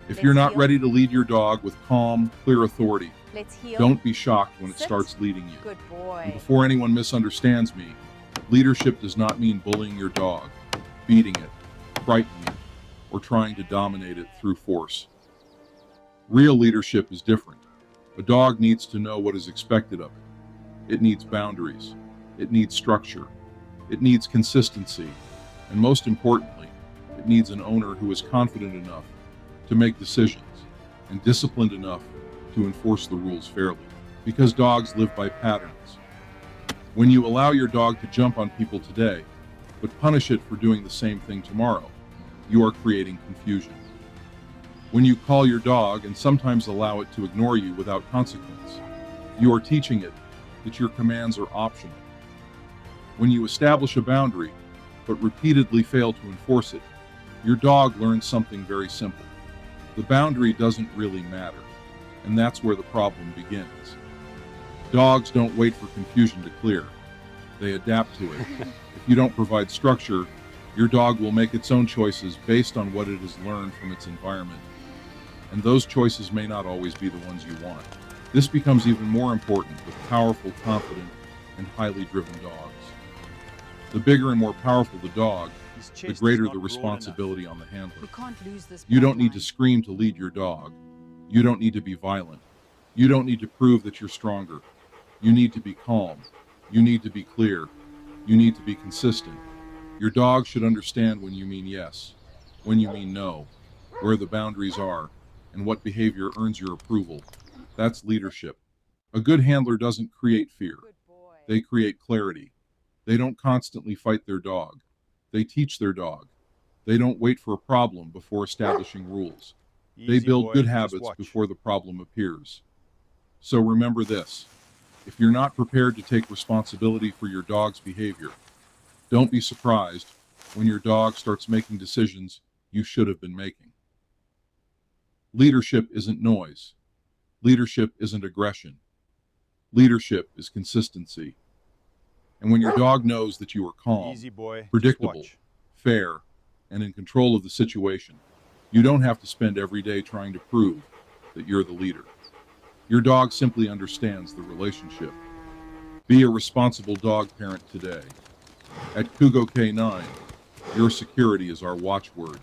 If you're not ready to lead your dog with calm, clear authority, Let's heel. don't be shocked when it Sit. starts leading you. Good And boy. before anyone misunderstands me, leadership does not mean bullying your dog, beating it, frightening it, or trying to dominate it through force. Real leadership is different. A dog needs to know what is expected of it. It needs boundaries. It needs structure. It needs consistency. And most importantly, it needs an owner who is confident enough to make decisions and disciplined enough to enforce the rules fairly. Because dogs live by patterns. When you allow your dog to jump on people today, but punish it for doing the same thing tomorrow, you are creating confusion. When you call your dog and sometimes allow it to ignore you without consequence, you are teaching it that your commands are optional. When you establish a boundary, but repeatedly fail to enforce it, your dog learns something very simple. The boundary doesn't really matter, and that's where the problem begins. Dogs don't wait for confusion to clear. They adapt to it. If you don't provide structure, your dog will make its own choices based on what it has learned from its environment. And those choices may not always be the ones you want. This becomes even more important with powerful, confident, and highly driven dogs. The bigger and more powerful the dog, the greater the responsibility on the handler. We can't lose this. You don't need to bloodline. scream to lead your dog. You don't need to be violent. You don't need to prove that you're stronger. You need to be calm. You need to be clear. You need to be consistent. Your dog should understand when you mean yes, when you mean no, where the boundaries are, and what behavior earns your approval. That's leadership. A good handler doesn't create fear. Good boy. They create clarity. They don't constantly fight their dog. They teach their dog. They don't wait for a problem before establishing rules. They build good habits before the problem appears. So remember this. If you're not prepared to take responsibility for your dog's behavior, don't be surprised when your dog starts making decisions you should have been making. Leadership isn't noise. Leadership isn't aggression. Leadership is consistency. And when your dog knows that you are calm, Easy boy. predictable, fair, and in control of the situation, you don't have to spend every day trying to prove that you're the leader. Your dog simply understands the relationship. Be a responsible dog parent today. At KUGO K9, your security is our watchword.